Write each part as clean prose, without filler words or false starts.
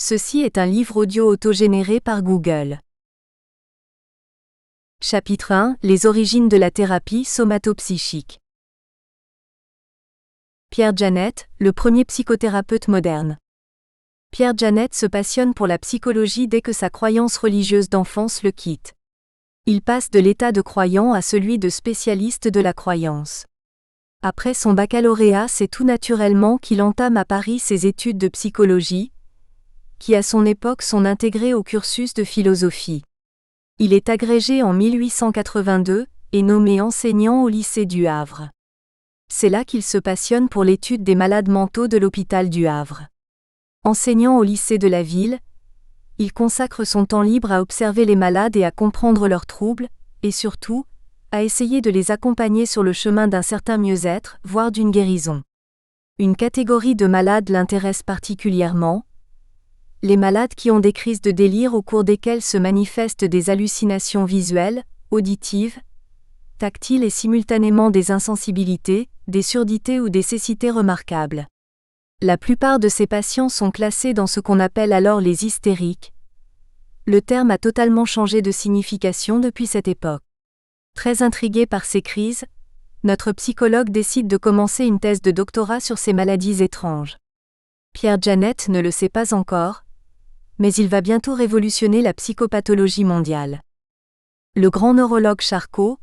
Ceci est un livre audio autogénéré par Google. Chapitre 1 : Les origines de la thérapie somatopsychique. Pierre Janet, le premier psychothérapeute moderne. Pierre Janet se passionne pour la psychologie dès que sa croyance religieuse d'enfance le quitte. Il passe de l'état de croyant à celui de spécialiste de la croyance. Après son baccalauréat, c'est tout naturellement qu'il entame à Paris ses études de psychologie, qui à son époque sont intégrées au cursus de philosophie. Il est agrégé en 1882 et nommé enseignant au lycée du Havre. C'est là qu'il se passionne pour l'étude des malades mentaux de l'hôpital du Havre. Enseignant au lycée de la ville, il consacre son temps libre à observer les malades et à comprendre leurs troubles, et surtout, à essayer de les accompagner sur le chemin d'un certain mieux-être, voire d'une guérison. Une catégorie de malades l'intéresse particulièrement: les malades qui ont des crises de délire au cours desquelles se manifestent des hallucinations visuelles, auditives, tactiles et simultanément des insensibilités, des surdités ou des cécités remarquables. La plupart de ces patients sont classés dans ce qu'on appelle alors les hystériques. Le terme a totalement changé de signification depuis cette époque. Très intrigué par ces crises, notre psychologue décide de commencer une thèse de doctorat sur ces maladies étranges. Pierre Janet ne le sait pas encore, mais il va bientôt révolutionner la psychopathologie mondiale. Le grand neurologue Charcot,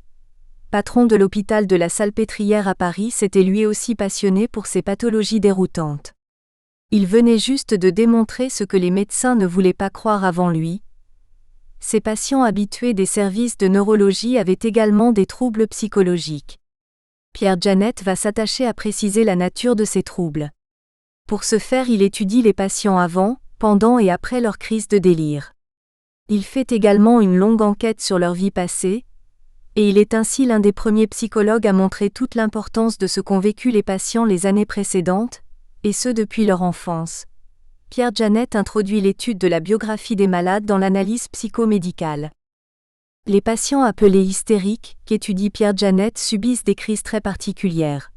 patron de l'hôpital de la Salpêtrière à Paris, s'était lui aussi passionné pour ces pathologies déroutantes. Il venait juste de démontrer ce que les médecins ne voulaient pas croire avant lui. Ces patients habitués des services de neurologie avaient également des troubles psychologiques. Pierre Janet va s'attacher à préciser la nature de ces troubles. Pour ce faire, il étudie les patients avant, pendant et après leur crise de délire. Il fait également une longue enquête sur leur vie passée, et il est ainsi l'un des premiers psychologues à montrer toute l'importance de ce qu'ont vécu les patients les années précédentes, et ce depuis leur enfance. Pierre Janet introduit l'étude de la biographie des malades dans l'analyse psychomédicale. Les patients appelés hystériques, qu'étudie Pierre Janet, subissent des crises très particulières.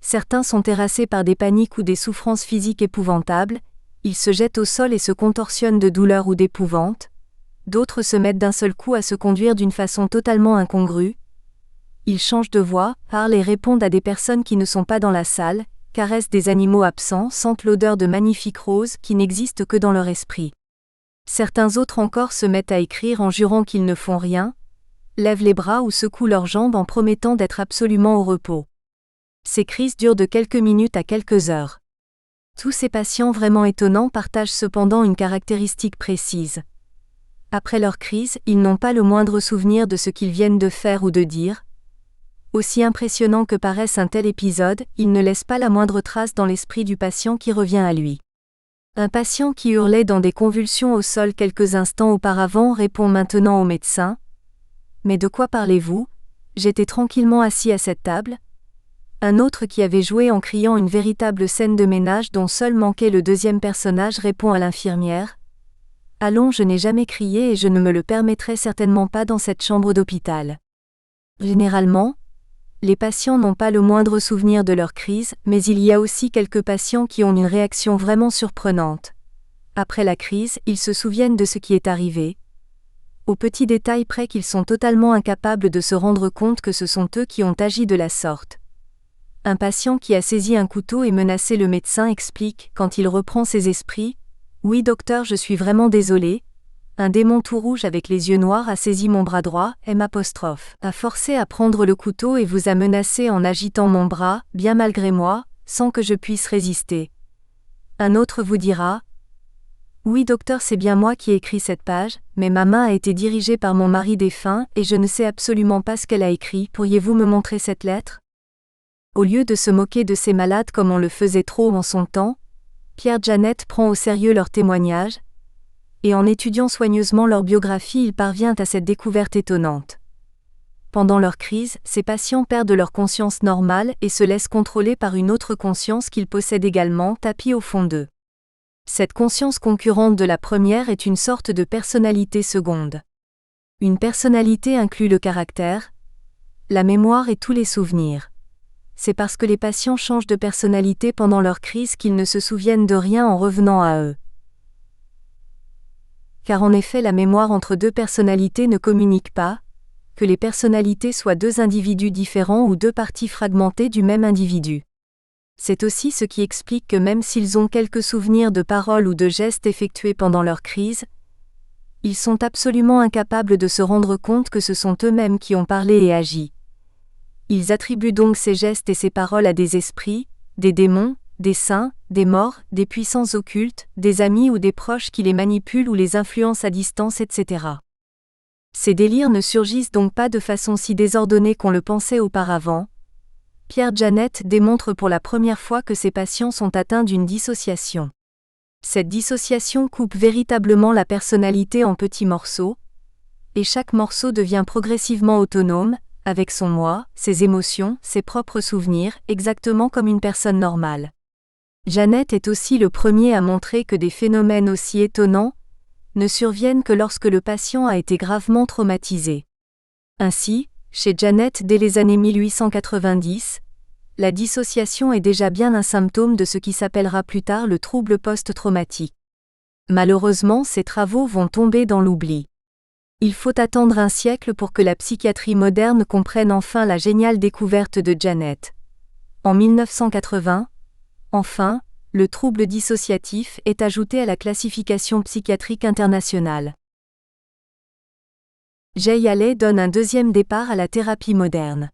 Certains sont terrassés par des paniques ou des souffrances physiques épouvantables, ils se jettent au sol et se contorsionnent de douleur ou d'épouvante. D'autres se mettent d'un seul coup à se conduire d'une façon totalement incongrue. Ils changent de voix, parlent et répondent à des personnes qui ne sont pas dans la salle, caressent des animaux absents, sentent l'odeur de magnifiques roses qui n'existent que dans leur esprit. Certains autres encore se mettent à écrire en jurant qu'ils ne font rien, lèvent les bras ou secouent leurs jambes en promettant d'être absolument au repos. Ces crises durent de quelques minutes à quelques heures. Tous ces patients vraiment étonnants partagent cependant une caractéristique précise. Après leur crise, ils n'ont pas le moindre souvenir de ce qu'ils viennent de faire ou de dire. Aussi impressionnant que paraisse un tel épisode, il ne laisse pas la moindre trace dans l'esprit du patient qui revient à lui. Un patient qui hurlait dans des convulsions au sol quelques instants auparavant répond maintenant au médecin: « Mais de quoi parlez-vous ? J'étais tranquillement assis à cette table. » Un autre qui avait joué en criant une véritable scène de ménage dont seul manquait le deuxième personnage répond à l'infirmière: « Allons, je n'ai jamais crié et je ne me le permettrai certainement pas dans cette chambre d'hôpital. » Généralement, les patients n'ont pas le moindre souvenir de leur crise, mais il y a aussi quelques patients qui ont une réaction vraiment surprenante. Après la crise, ils se souviennent de ce qui est arrivé, au petit détail près qu'ils sont totalement incapables de se rendre compte que ce sont eux qui ont agi de la sorte. Un patient qui a saisi un couteau et menacé le médecin explique, quand il reprend ses esprits: « Oui docteur, je suis vraiment désolé. Un démon tout rouge avec les yeux noirs a saisi mon bras droit, a forcé à prendre le couteau et vous a menacé en agitant mon bras, bien malgré moi, sans que je puisse résister. » Un autre vous dira: « Oui docteur, c'est bien moi qui ai écrit cette page, mais ma main a été dirigée par mon mari défunt et je ne sais absolument pas ce qu'elle a écrit. Pourriez-vous me montrer cette lettre ?» Au lieu de se moquer de ces malades comme on le faisait trop en son temps, Pierre Janet prend au sérieux leurs témoignages, et en étudiant soigneusement leur biographie, il parvient à cette découverte étonnante. Pendant leur crise, ces patients perdent leur conscience normale et se laissent contrôler par une autre conscience qu'ils possèdent également, tapie au fond d'eux. Cette conscience concurrente de la première est une sorte de personnalité seconde. Une personnalité inclut le caractère, la mémoire et tous les souvenirs. C'est parce que les patients changent de personnalité pendant leur crise qu'ils ne se souviennent de rien en revenant à eux. car en effet la mémoire entre deux personnalités ne communique pas, que les personnalités soient deux individus différents ou deux parties fragmentées du même individu. C'est aussi ce qui explique que même s'ils ont quelques souvenirs de paroles ou de gestes effectués pendant leur crise, ils sont absolument incapables de se rendre compte que ce sont eux-mêmes qui ont parlé et agi. Ils attribuent donc ces gestes et ces paroles à des esprits, des démons, des saints, des morts, des puissances occultes, des amis ou des proches qui les manipulent ou les influencent à distance, etc. Ces délires ne surgissent donc pas de façon si désordonnée qu'on le pensait auparavant. Pierre Janet démontre pour la première fois que ses patients sont atteints d'une dissociation. Cette dissociation coupe véritablement la personnalité en petits morceaux, et chaque morceau devient progressivement autonome, avec son moi, ses émotions, ses propres souvenirs, exactement comme une personne normale. Janet est aussi le premier à montrer que des phénomènes aussi étonnants ne surviennent que lorsque le patient a été gravement traumatisé. Ainsi, chez Janet dès les années 1890, la dissociation est déjà bien un symptôme de ce qui s'appellera plus tard le trouble post-traumatique. Malheureusement, ces travaux vont tomber dans l'oubli. Il faut attendre un siècle pour que la psychiatrie moderne comprenne enfin la géniale découverte de Janet. En 1980, enfin, le trouble dissociatif est ajouté à la classification psychiatrique internationale. Jay Haley donne un deuxième départ à la thérapie moderne.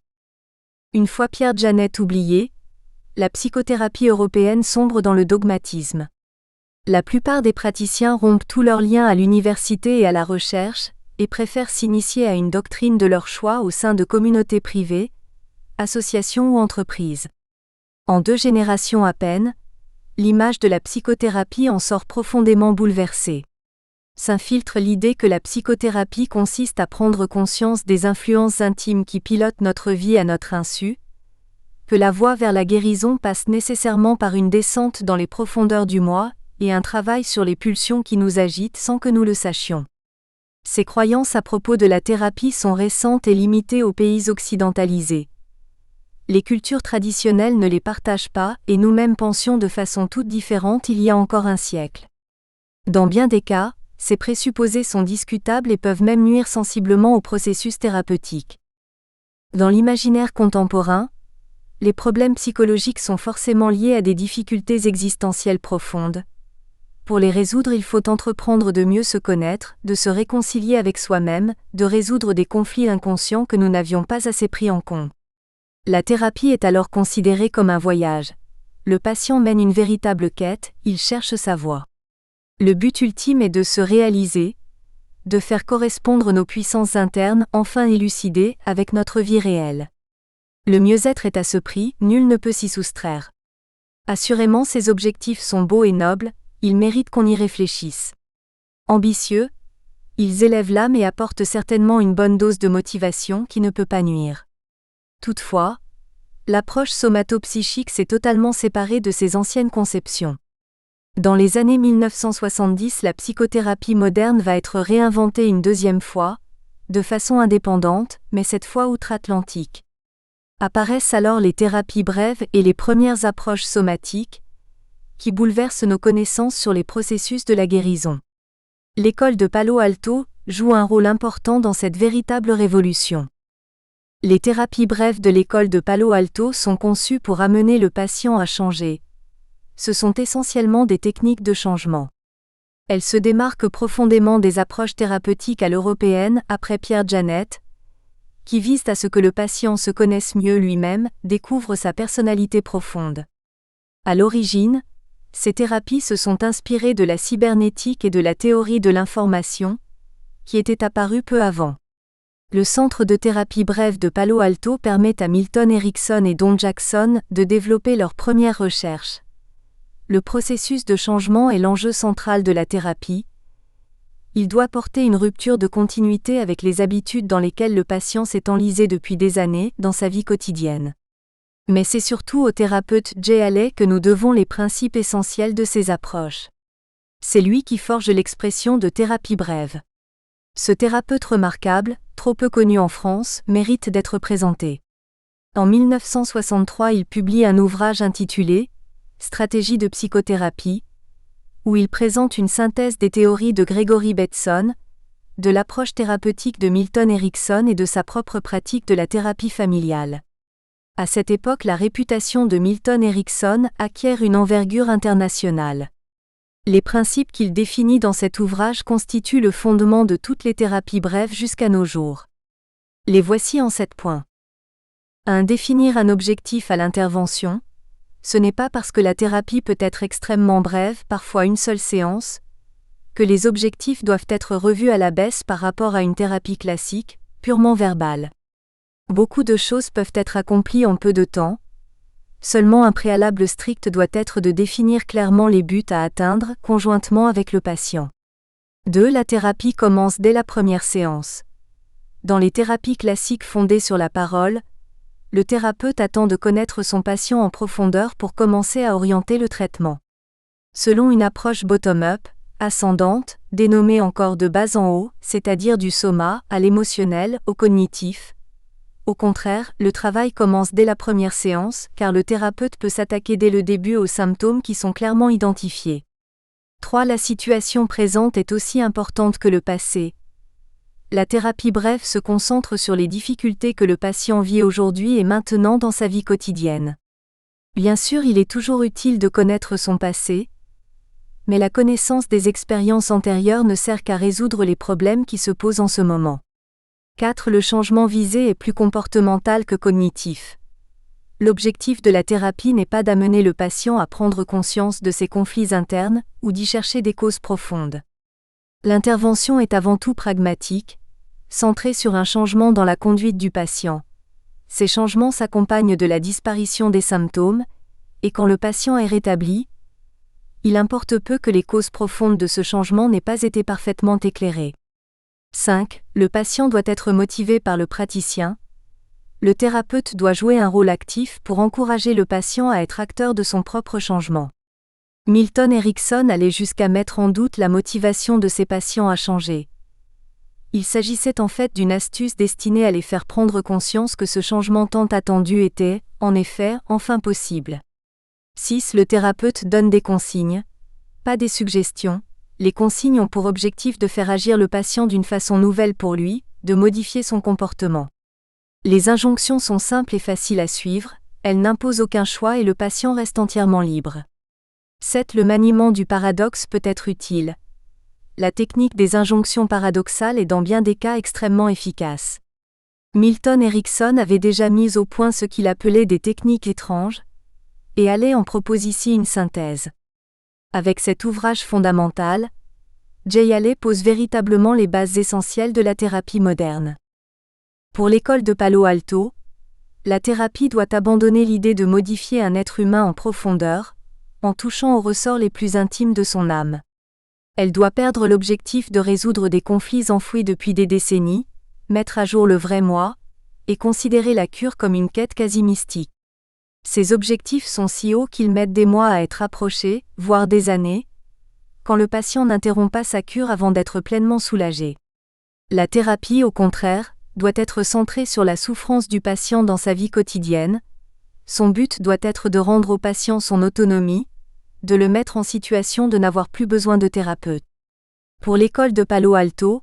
Une fois Pierre Janet oublié, la psychothérapie européenne sombre dans le dogmatisme. La plupart des praticiens rompent tous leurs liens à l'université et à la recherche, et préfèrent s'initier à une doctrine de leur choix au sein de communautés privées, associations ou entreprises. En 2 générations à peine, l'image de la psychothérapie en sort profondément bouleversée. S'infiltre l'idée que la psychothérapie consiste à prendre conscience des influences intimes qui pilotent notre vie à notre insu, que la voie vers la guérison passe nécessairement par une descente dans les profondeurs du moi, et un travail sur les pulsions qui nous agitent sans que nous le sachions. Ces croyances à propos de la thérapie sont récentes et limitées aux pays occidentalisés. Les cultures traditionnelles ne les partagent pas, et nous-mêmes pensions de façon toute différente il y a encore un siècle. Dans bien des cas, ces présupposés sont discutables et peuvent même nuire sensiblement au processus thérapeutique. Dans l'imaginaire contemporain, les problèmes psychologiques sont forcément liés à des difficultés existentielles profondes. Pour les résoudre, il faut entreprendre de mieux se connaître, de se réconcilier avec soi-même, de résoudre des conflits inconscients que nous n'avions pas assez pris en compte. La thérapie est alors considérée comme un voyage. Le patient mène une véritable quête, il cherche sa voie. Le but ultime est de se réaliser, de faire correspondre nos puissances internes, enfin élucidées, avec notre vie réelle. Le mieux-être est à ce prix, nul ne peut s'y soustraire. Assurément, ces objectifs sont beaux et nobles, ils méritent qu'on y réfléchisse. Ambitieux, ils élèvent l'âme et apportent certainement une bonne dose de motivation qui ne peut pas nuire. Toutefois, l'approche somato-psychique s'est totalement séparée de ses anciennes conceptions. Dans les années 1970, la psychothérapie moderne va être réinventée une deuxième fois, de façon indépendante, mais cette fois outre-Atlantique. Apparaissent alors les thérapies brèves et les premières approches somatiques, qui bouleversent nos connaissances sur les processus de la guérison. L'école de Palo Alto joue un rôle important dans cette véritable révolution. Les thérapies brèves de l'école de Palo Alto sont conçues pour amener le patient à changer. Ce sont essentiellement des techniques de changement. Elles se démarquent profondément des approches thérapeutiques à l'européenne après Pierre Janet, qui visent à ce que le patient se connaisse mieux lui-même, découvre sa personnalité profonde. À l'origine, ces thérapies se sont inspirées de la cybernétique et de la théorie de l'information, qui étaient apparues peu avant. Le centre de thérapie brève de Palo Alto permet à Milton Erickson et Don Jackson de développer leurs premières recherches. Le processus de changement est l'enjeu central de la thérapie. Il doit porter une rupture de continuité avec les habitudes dans lesquelles le patient s'est enlisé depuis des années dans sa vie quotidienne. Mais c'est surtout au thérapeute Jay Haley que nous devons les principes essentiels de ces approches. C'est lui qui forge l'expression de thérapie brève. Ce thérapeute remarquable, trop peu connu en France, mérite d'être présenté. En 1963, il publie un ouvrage intitulé « Stratégie de psychothérapie », où il présente une synthèse des théories de Gregory Bateson, de l'approche thérapeutique de Milton Erickson et de sa propre pratique de la thérapie familiale. À cette époque, la réputation de Milton Erickson acquiert une envergure internationale. Les principes qu'il définit dans cet ouvrage constituent le fondement de toutes les thérapies brèves jusqu'à nos jours. Les voici en 7 points. 1. Définir un objectif à l'intervention. Ce n'est pas parce que la thérapie peut être extrêmement brève, parfois une seule séance, que les objectifs doivent être revus à la baisse par rapport à une thérapie classique, purement verbale. Beaucoup de choses peuvent être accomplies en peu de temps. Seulement un préalable strict doit être de définir clairement les buts à atteindre, conjointement avec le patient. 2. La thérapie commence dès la première séance. Dans les thérapies classiques fondées sur la parole, le thérapeute attend de connaître son patient en profondeur pour commencer à orienter le traitement. Selon une approche bottom-up, ascendante, dénommée encore de bas en haut, c'est-à-dire du soma à l'émotionnel, au cognitif. Au contraire, le travail commence dès la première séance, car le thérapeute peut s'attaquer dès le début aux symptômes qui sont clairement identifiés. 3. La situation présente est aussi importante que le passé. La thérapie brève se concentre sur les difficultés que le patient vit aujourd'hui et maintenant dans sa vie quotidienne. Bien sûr, il est toujours utile de connaître son passé, mais la connaissance des expériences antérieures ne sert qu'à résoudre les problèmes qui se posent en ce moment. 4. Le changement visé est plus comportemental que cognitif. L'objectif de la thérapie n'est pas d'amener le patient à prendre conscience de ses conflits internes ou d'y chercher des causes profondes. L'intervention est avant tout pragmatique, centrée sur un changement dans la conduite du patient. Ces changements s'accompagnent de la disparition des symptômes, et quand le patient est rétabli, il importe peu que les causes profondes de ce changement n'aient pas été parfaitement éclairées. 5. Le patient doit être motivé par le praticien. Le thérapeute doit jouer un rôle actif pour encourager le patient à être acteur de son propre changement. Milton Erickson allait jusqu'à mettre en doute la motivation de ses patients à changer. Il s'agissait en fait d'une astuce destinée à les faire prendre conscience que ce changement tant attendu était, en effet, enfin possible. 6. Le thérapeute donne des consignes, pas des suggestions. Les consignes ont pour objectif de faire agir le patient d'une façon nouvelle pour lui, de modifier son comportement. Les injonctions sont simples et faciles à suivre, elles n'imposent aucun choix et le patient reste entièrement libre. 7. Le maniement du paradoxe peut être utile. La technique des injonctions paradoxales est dans bien des cas extrêmement efficace. Milton Erickson avait déjà mis au point ce qu'il appelait des techniques étranges, et allait en propose ici une synthèse. Avec cet ouvrage fondamental, Jay Haley pose véritablement les bases essentielles de la thérapie moderne. Pour l'école de Palo Alto, la thérapie doit abandonner l'idée de modifier un être humain en profondeur, en touchant aux ressorts les plus intimes de son âme. Elle doit perdre l'objectif de résoudre des conflits enfouis depuis des décennies, mettre à jour le vrai moi, et considérer la cure comme une quête quasi mystique. Ces objectifs sont si hauts qu'ils mettent des mois à être approchés, voire des années, quand le patient n'interrompt pas sa cure avant d'être pleinement soulagé. La thérapie, au contraire, doit être centrée sur la souffrance du patient dans sa vie quotidienne. Son but doit être de rendre au patient son autonomie, de le mettre en situation de n'avoir plus besoin de thérapeute. Pour l'école de Palo Alto,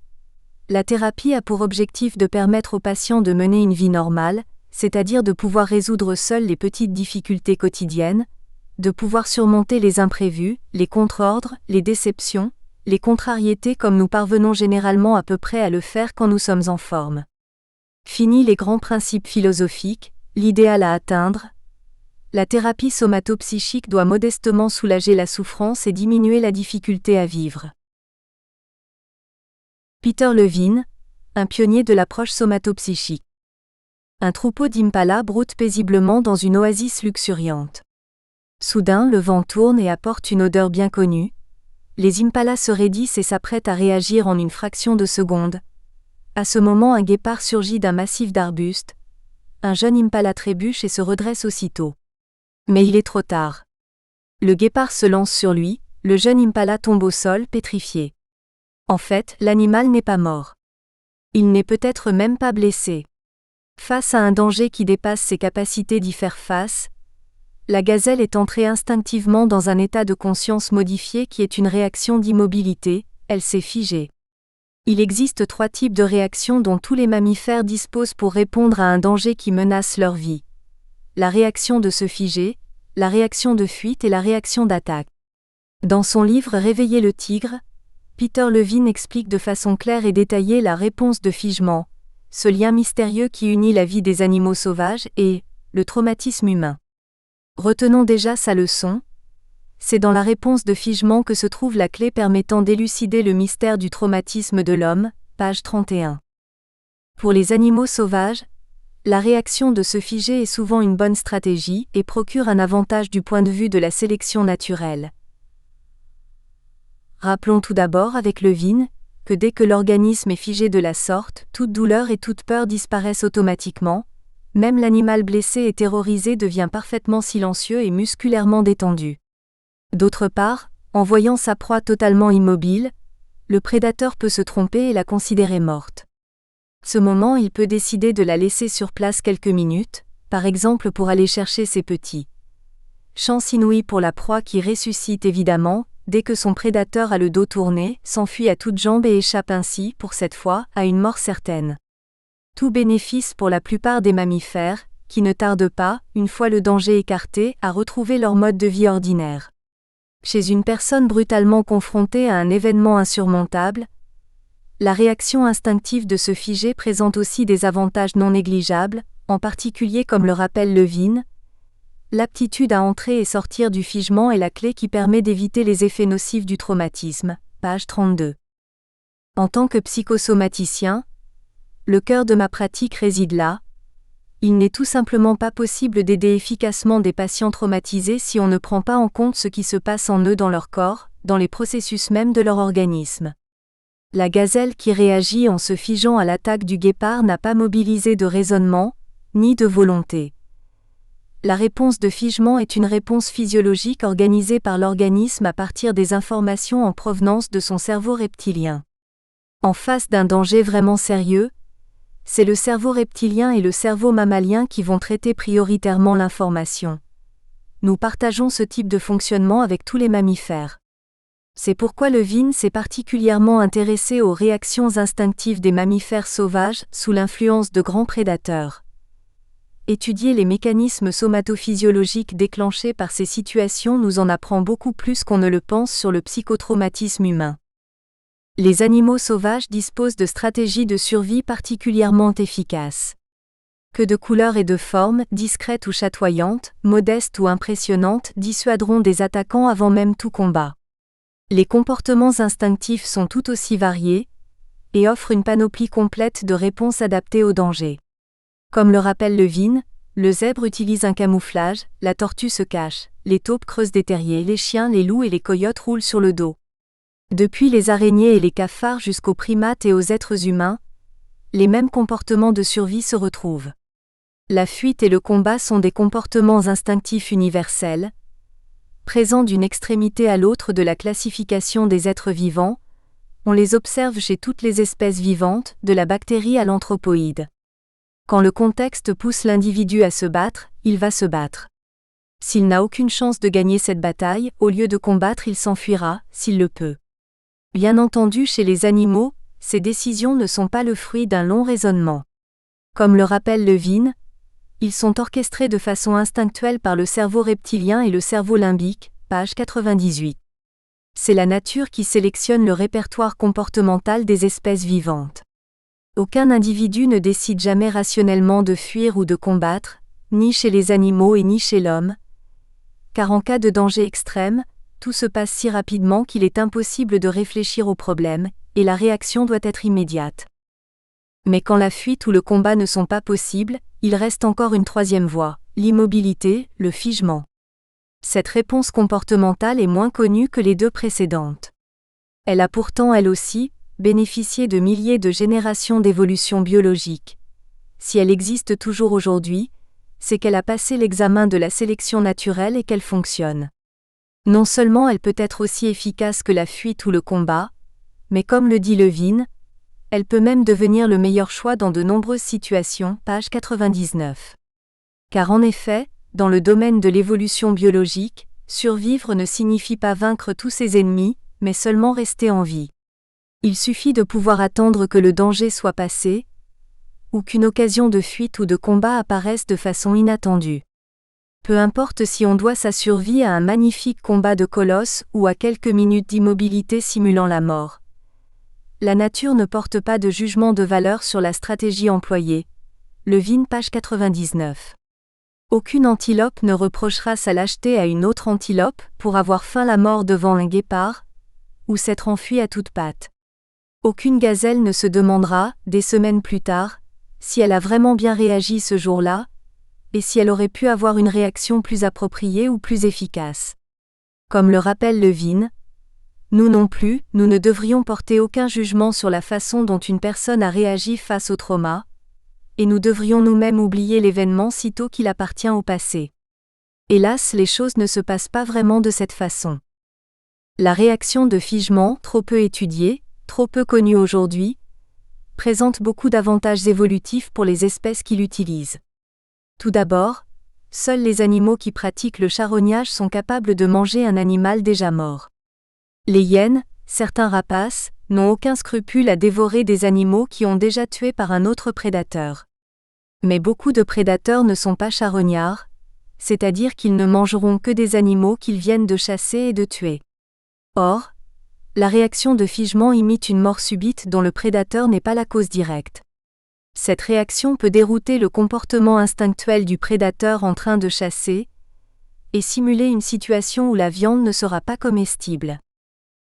la thérapie a pour objectif de permettre au patient de mener une vie normale, c'est-à-dire de pouvoir résoudre seul les petites difficultés quotidiennes, de pouvoir surmonter les imprévus, les contre-ordres, les déceptions, les contrariétés comme nous parvenons généralement à peu près à le faire quand nous sommes en forme. Fini les grands principes philosophiques, l'idéal à atteindre. La thérapie somatopsychique doit modestement soulager la souffrance et diminuer la difficulté à vivre. Peter Levine, un pionnier de l'approche somatopsychique. Un troupeau d'impalas broute paisiblement dans une oasis luxuriante. Soudain, le vent tourne et apporte une odeur bien connue. Les impalas se raidissent et s'apprêtent à réagir en une fraction de seconde. À ce moment, un guépard surgit d'un massif d'arbustes. Un jeune impala trébuche et se redresse aussitôt. Mais il est trop tard. Le guépard se lance sur lui, le jeune impala tombe au sol, pétrifié. En fait, l'animal n'est pas mort. Il n'est peut-être même pas blessé. Face à un danger qui dépasse ses capacités d'y faire face, La gazelle est entrée instinctivement dans un état de conscience modifié qui est une réaction d'immobilité, elle s'est figée. Il existe 3 types de réactions dont tous les mammifères disposent pour répondre à un danger qui menace leur vie. La réaction de se figer, la réaction de fuite et la réaction d'attaque. Dans son livre Réveiller le tigre, Peter Levine explique de façon claire et détaillée la réponse de figement, ce lien mystérieux qui unit la vie des animaux sauvages et le traumatisme humain. Retenons déjà sa leçon. C'est dans la réponse de figement que se trouve la clé permettant d'élucider le mystère du traumatisme de l'homme, page 31. Pour les animaux sauvages, la réaction de se figer est souvent une bonne stratégie et procure un avantage du point de vue de la sélection naturelle. Rappelons tout d'abord avec Levine que dès que l'organisme est figé de la sorte, toute douleur et toute peur disparaissent automatiquement, même l'animal blessé et terrorisé devient parfaitement silencieux et musculairement détendu. D'autre part, en voyant sa proie totalement immobile, le prédateur peut se tromper et la considérer morte. Ce moment, il peut décider de la laisser sur place quelques minutes, par exemple pour aller chercher ses petits. Chance inouïe pour la proie qui ressuscite évidemment, dès que son prédateur a le dos tourné, s'enfuit à toutes jambes et échappe ainsi, pour cette fois, à une mort certaine. Tout bénéfice pour la plupart des mammifères, qui ne tardent pas, une fois le danger écarté, à retrouver leur mode de vie ordinaire. Chez une personne brutalement confrontée à un événement insurmontable, la réaction instinctive de se figer présente aussi des avantages non négligeables, en particulier comme le rappelle Levine, l'aptitude à entrer et sortir du figement est la clé qui permet d'éviter les effets nocifs du traumatisme, page 32. En tant que psychosomaticien, le cœur de ma pratique réside là. Il n'est tout simplement pas possible d'aider efficacement des patients traumatisés si on ne prend pas en compte ce qui se passe en eux dans leur corps, dans les processus même de leur organisme. La gazelle qui réagit en se figeant à l'attaque du guépard n'a pas mobilisé de raisonnement, ni de volonté. La réponse de figement est une réponse physiologique organisée par l'organisme à partir des informations en provenance de son cerveau reptilien. En face d'un danger vraiment sérieux, c'est le cerveau reptilien et le cerveau mammalien qui vont traiter prioritairement l'information. Nous partageons ce type de fonctionnement avec tous les mammifères. C'est pourquoi Levine s'est particulièrement intéressé aux réactions instinctives des mammifères sauvages sous l'influence de grands prédateurs. Étudier les mécanismes somatophysiologiques déclenchés par ces situations nous en apprend beaucoup plus qu'on ne le pense sur le psychotraumatisme humain. Les animaux sauvages disposent de stratégies de survie particulièrement efficaces. Que de couleurs et de formes, discrètes ou chatoyantes, modestes ou impressionnantes, dissuaderont des attaquants avant même tout combat. Les comportements instinctifs sont tout aussi variés, et offrent une panoplie complète de réponses adaptées au danger. Comme le rappelle Levine, le zèbre utilise un camouflage, la tortue se cache, les taupes creusent des terriers, les chiens, les loups et les coyotes roulent sur le dos. Depuis les araignées et les cafards jusqu'aux primates et aux êtres humains, les mêmes comportements de survie se retrouvent. La fuite et le combat sont des comportements instinctifs universels, présents d'une extrémité à l'autre de la classification des êtres vivants. On les observe chez toutes les espèces vivantes, de la bactérie à l'anthropoïde. Quand le contexte pousse l'individu à se battre, il va se battre. S'il n'a aucune chance de gagner cette bataille, au lieu de combattre, il s'enfuira, s'il le peut. Bien entendu, chez les animaux, ces décisions ne sont pas le fruit d'un long raisonnement. Comme le rappelle Levine, ils sont orchestrés de façon instinctuelle par le cerveau reptilien et le cerveau limbique, page 98. C'est la nature qui sélectionne le répertoire comportemental des espèces vivantes. Aucun individu ne décide jamais rationnellement de fuir ou de combattre, ni chez les animaux et ni chez l'homme, car en cas de danger extrême, tout se passe si rapidement qu'il est impossible de réfléchir au problème, et la réaction doit être immédiate. Mais quand la fuite ou le combat ne sont pas possibles, il reste encore une troisième voie, l'immobilité, le figement. Cette réponse comportementale est moins connue que les 2 précédentes. Elle a pourtant, elle aussi, bénéficié de milliers de générations d'évolution biologique. Si elle existe toujours aujourd'hui, c'est qu'elle a passé l'examen de la sélection naturelle et qu'elle fonctionne. Non seulement elle peut être aussi efficace que la fuite ou le combat, mais comme le dit Levine, elle peut même devenir le meilleur choix dans de nombreuses situations, page 99. Car en effet, dans le domaine de l'évolution biologique, survivre ne signifie pas vaincre tous ses ennemis, mais seulement rester en vie. Il suffit de pouvoir attendre que le danger soit passé, ou qu'une occasion de fuite ou de combat apparaisse de façon inattendue. Peu importe si on doit sa survie à un magnifique combat de colosse ou à quelques minutes d'immobilité simulant la mort. La nature ne porte pas de jugement de valeur sur la stratégie employée. Levine, page 99. Aucune antilope ne reprochera sa lâcheté à une autre antilope pour avoir feint la mort devant un guépard, ou s'être enfuie à toutes pattes. Aucune gazelle ne se demandera, des semaines plus tard, si elle a vraiment bien réagi ce jour-là, et si elle aurait pu avoir une réaction plus appropriée ou plus efficace. Comme le rappelle Levine, nous non plus, nous ne devrions porter aucun jugement sur la façon dont une personne a réagi face au trauma, et nous devrions nous-mêmes oublier l'événement sitôt qu'il appartient au passé. Hélas, les choses ne se passent pas vraiment de cette façon. La réaction de figement, trop peu étudiée, trop peu connue aujourd'hui, présente beaucoup d'avantages évolutifs pour les espèces qui l'utilisent. Tout d'abord, seuls les animaux qui pratiquent le charognage sont capables de manger un animal déjà mort. Les hyènes, certains rapaces, n'ont aucun scrupule à dévorer des animaux qui ont déjà tué par un autre prédateur. Mais beaucoup de prédateurs ne sont pas charognards, c'est-à-dire qu'ils ne mangeront que des animaux qu'ils viennent de chasser et de tuer. Or, la réaction de figement imite une mort subite dont le prédateur n'est pas la cause directe. Cette réaction peut dérouter le comportement instinctuel du prédateur en train de chasser et simuler une situation où la viande ne sera pas comestible.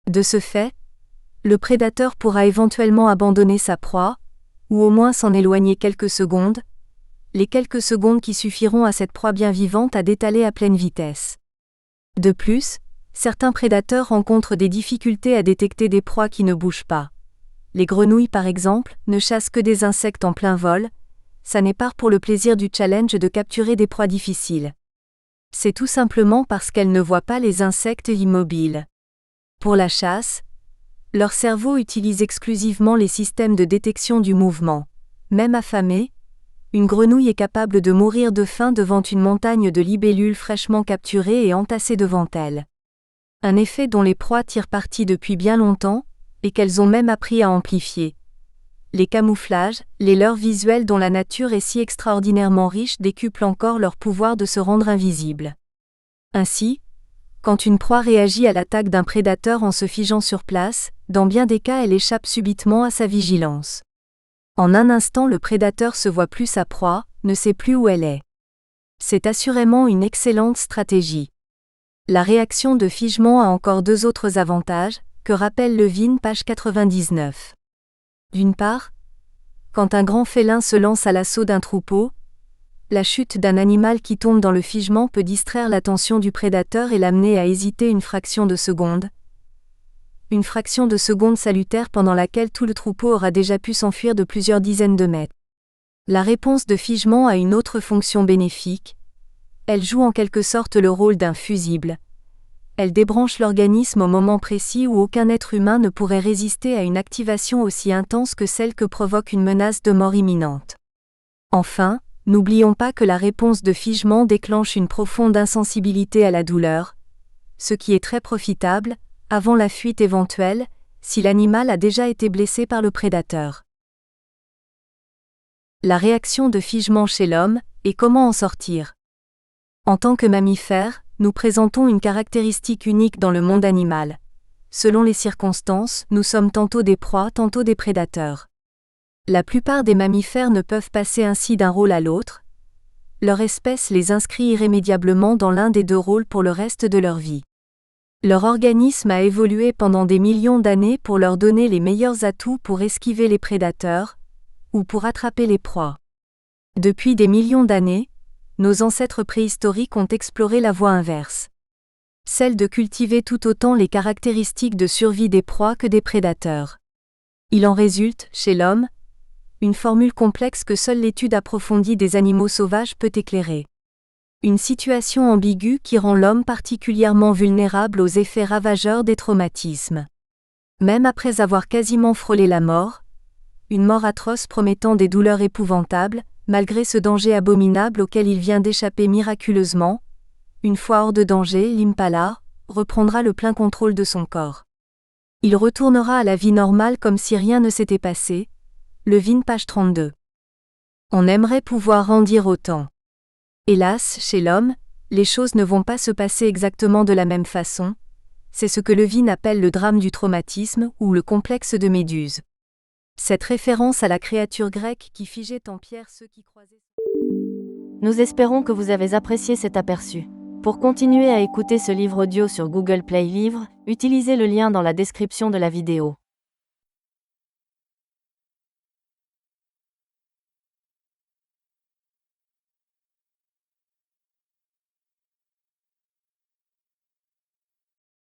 De ce fait, le prédateur pourra éventuellement abandonner sa proie, ou au moins s'en éloigner quelques secondes, les quelques secondes qui suffiront à cette proie bien vivante à détaler à pleine vitesse. De plus, certains prédateurs rencontrent des difficultés à détecter des proies qui ne bougent pas. Les grenouilles par exemple, ne chassent que des insectes en plein vol, ça n'est pas pour le plaisir du challenge de capturer des proies difficiles. C'est tout simplement parce qu'elles ne voient pas les insectes immobiles. Pour la chasse, leur cerveau utilise exclusivement les systèmes de détection du mouvement. Même affamée, une grenouille est capable de mourir de faim devant une montagne de libellules fraîchement capturées et entassées devant elle. Un effet dont les proies tirent parti depuis bien longtemps, et qu'elles ont même appris à amplifier. Les camouflages, les leurres visuels dont la nature est si extraordinairement riche décuplent encore leur pouvoir de se rendre invisibles. Ainsi, quand une proie réagit à l'attaque d'un prédateur en se figeant sur place, dans bien des cas elle échappe subitement à sa vigilance. En un instant le prédateur se voit plus sa proie, ne sait plus où elle est. C'est assurément une excellente stratégie. La réaction de figement a encore deux autres avantages, que rappelle Levine, page 99. D'une part, quand un grand félin se lance à l'assaut d'un troupeau, la chute d'un animal qui tombe dans le figement peut distraire l'attention du prédateur et l'amener à hésiter une fraction de seconde. Une fraction de seconde salutaire pendant laquelle tout le troupeau aura déjà pu s'enfuir de plusieurs dizaines de mètres. La réponse de figement a une autre fonction bénéfique. Elle joue en quelque sorte le rôle d'un fusible. Elle débranche l'organisme au moment précis où aucun être humain ne pourrait résister à une activation aussi intense que celle que provoque une menace de mort imminente. Enfin, n'oublions pas que la réponse de figement déclenche une profonde insensibilité à la douleur, ce qui est très profitable, avant la fuite éventuelle, si l'animal a déjà été blessé par le prédateur. La réaction de figement chez l'homme, et comment en sortir. En tant que mammifères, nous présentons une caractéristique unique dans le monde animal. Selon les circonstances, nous sommes tantôt des proies, tantôt des prédateurs. La plupart des mammifères ne peuvent passer ainsi d'un rôle à l'autre. Leur espèce les inscrit irrémédiablement dans l'un des deux rôles pour le reste de leur vie. Leur organisme a évolué pendant des millions d'années pour leur donner les meilleurs atouts pour esquiver les prédateurs, ou pour attraper les proies. Depuis des millions d'années, nos ancêtres préhistoriques ont exploré la voie inverse. Celle de cultiver tout autant les caractéristiques de survie des proies que des prédateurs. Il en résulte, chez l'homme, une formule complexe que seule l'étude approfondie des animaux sauvages peut éclairer. Une situation ambiguë qui rend l'homme particulièrement vulnérable aux effets ravageurs des traumatismes. Même après avoir quasiment frôlé la mort, une mort atroce promettant des douleurs épouvantables, Malgré ce danger abominable auquel il vient d'échapper miraculeusement, une fois hors de danger, l'Impala reprendra le plein contrôle de son corps. Il retournera à la vie normale comme si rien ne s'était passé. Levine, page 32. On aimerait pouvoir en dire autant. Hélas, chez l'homme, les choses ne vont pas se passer exactement de la même façon. C'est ce que Levine appelle le drame du traumatisme ou le complexe de Méduse. Cette référence à la créature grecque qui figeait en pierre ceux qui croisaient. Nous espérons que vous avez apprécié cet aperçu. Pour continuer à écouter ce livre audio sur Google Play Livres, utilisez le lien dans la description de la vidéo.